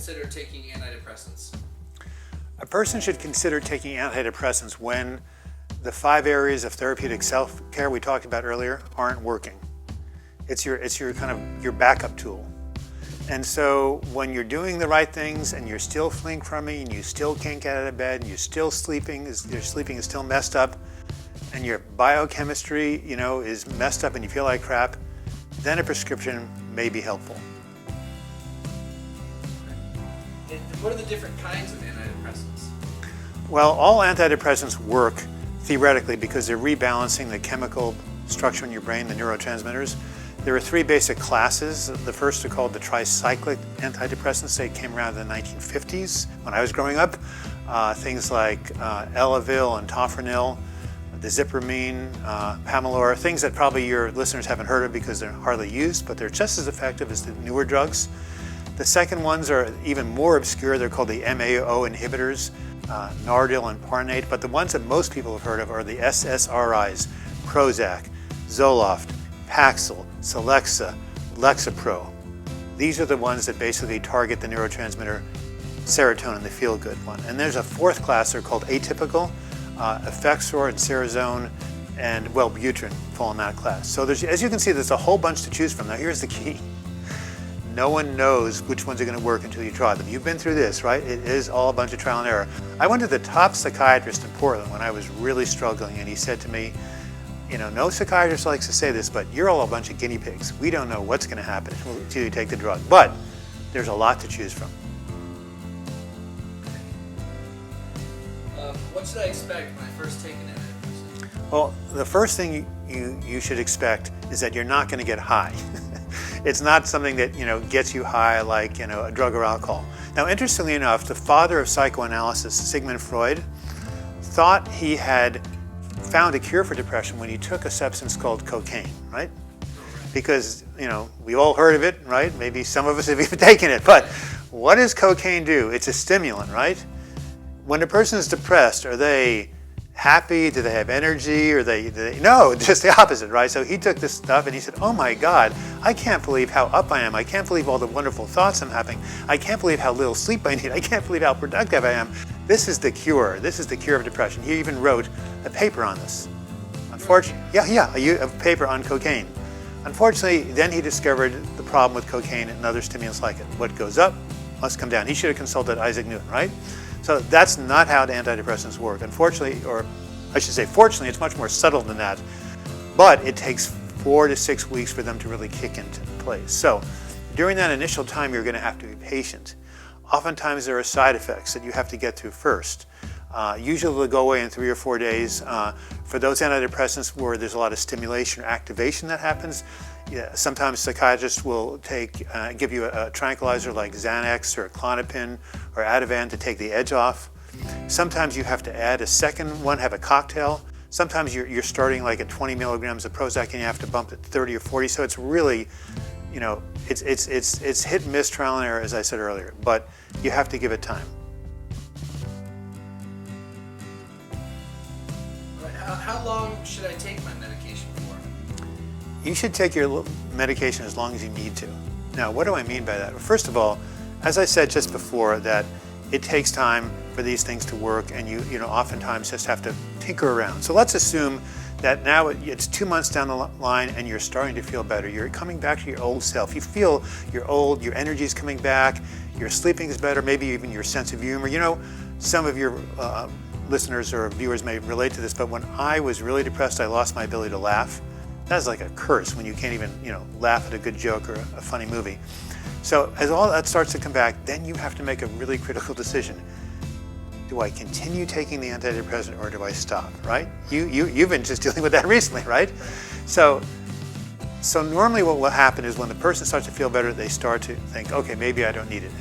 consider taking antidepressants? A person should consider taking antidepressants when the 5 areas of therapeutic self-care we talked about earlier aren't working. It's your kind of your backup tool. And so when you're doing the right things and you're still feeling crummy and you still can't get out of bed and you're still sleeping, your sleeping is still messed up and your biochemistry, is messed up and you feel like crap, then a prescription may be helpful. And what are the different kinds of antidepressants? Well, all antidepressants work theoretically because they're rebalancing the chemical structure in your brain, the neurotransmitters. There are 3 basic classes. The first are called the tricyclic antidepressants. They came around in the 1950s when I was growing up. Things like Elavil and Tofranil, the Zipramine, Pamelor, things that probably your listeners haven't heard of because they're hardly used, but they're just as effective as the newer drugs. The second ones are even more obscure. They're called the MAO inhibitors, Nardil and Parnate, but the ones that most people have heard of are the SSRIs, Prozac, Zoloft, Paxil, Celexa, Lexapro. These are the ones that basically target the neurotransmitter serotonin, the feel-good one. And there's a 4th class, they're called atypical, Effexor and Cerazone, and Wellbutrin fall in that class. So as you can see, there's a whole bunch to choose from. Now here's the key. No one knows which ones are going to work until you try them. You've been through this, right? It is all a bunch of trial and error. I went to the top psychiatrist in Portland when I was really struggling, and he said to me, no psychiatrist likes to say this, but you're all a bunch of guinea pigs. We don't know what's going to happen until you take the drug. But there's a lot to choose from. What should I expect when I first take an antidepressant? Well, the first thing you should expect is that you're not going to get high. It's not something that gets you high like a drug or alcohol. Now, interestingly enough, the father of psychoanalysis, Sigmund Freud, thought he had found a cure for depression when he took a substance called cocaine, right? Because we've all heard of it, right? Maybe some of us have even taken it. But what does cocaine do? It's a stimulant, right? When a person is depressed, are they happy? Do they have energy? Or no, just the opposite, right? So he took this stuff and he said, oh my God, I can't believe how up I am. I can't believe all the wonderful thoughts I'm having. I can't believe how little sleep I need. I can't believe how productive I am. This is the cure. This is the cure of depression. He even wrote a paper on this. Unfortunately, a paper on cocaine. Unfortunately, then he discovered the problem with cocaine and other stimulants like it. What goes up must come down. He should have consulted Isaac Newton, right? So that's not how the antidepressants work. Unfortunately, or I should say fortunately, it's much more subtle than that. But it takes 4 to 6 weeks for them to really kick into place. So during that initial time, you're going to have to be patient. Oftentimes there are side effects that you have to get through first. Usually they'll go away in 3 or 4 days. For those antidepressants where there's a lot of stimulation or activation that happens, sometimes psychiatrists will give you a tranquilizer like Xanax or Klonopin or Ativan to take the edge off. Sometimes you have to add a second one, have a cocktail. Sometimes you're starting like at 20 milligrams of Prozac and you have to bump it to 30 or 40. So it's really, it's hit and miss, trial and error, as I said earlier, but you have to give it time. How long should I take my medication for? You should take your medication as long as you need to. Now, what do I mean by that? First of all, as I said just before, that it takes time for these things to work, and you oftentimes just have to tinker around. So let's assume that now it's 2 months down the line and you're starting to feel better. You're coming back to your old self. You feel you're old, your energy is coming back, your sleeping is better, maybe even your sense of humor. Some of your listeners or viewers may relate to this, but when I was really depressed, I lost my ability to laugh. That's like a curse when you can't even, laugh at a good joke or a funny movie. So as all that starts to come back, then you have to make a really critical decision. Do I continue taking the antidepressant or do I stop, right? You've been just dealing with that recently, right? So normally what will happen is when the person starts to feel better, they start to think, okay, maybe I don't need it.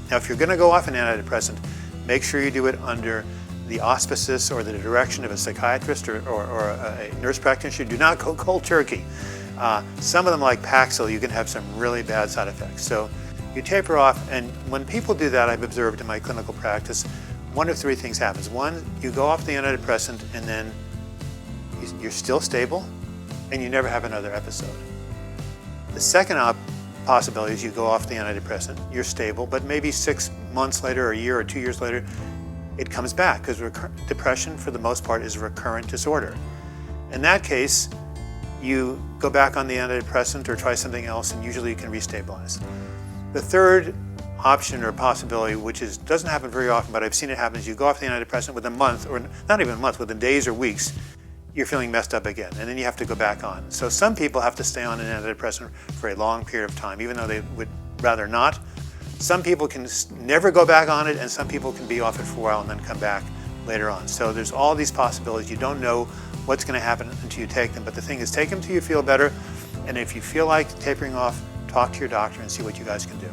Now if you're going to go off an antidepressant, make sure you do it under the auspices or the direction of a psychiatrist or a nurse practitioner. Do not go cold turkey. Some of them, like Paxil, you can have some really bad side effects. So you taper off, and when people do that, I've observed in my clinical practice, 1 of 3 things happens. 1, you go off the antidepressant and then you're still stable and you never have another episode. The second possibility is you go off the antidepressant, you're stable, but maybe 6 months later, or a year or 2 years later, it comes back, because depression, for the most part, is a recurrent disorder. In that case, you go back on the antidepressant or try something else, and usually you can restabilize. The third option or possibility, which doesn't happen very often, but I've seen it happen, is you go off the antidepressant within a month, or not even a month, within days or weeks, you're feeling messed up again, and then you have to go back on. So some people have to stay on an antidepressant for a long period of time, even though they would rather not. Some people can never go back on it, and some people can be off it for a while and then come back later on. So there's all these possibilities. You don't know what's going to happen until you take them, but the thing is, take them till you feel better, and if you feel like tapering off, talk to your doctor and see what you guys can do.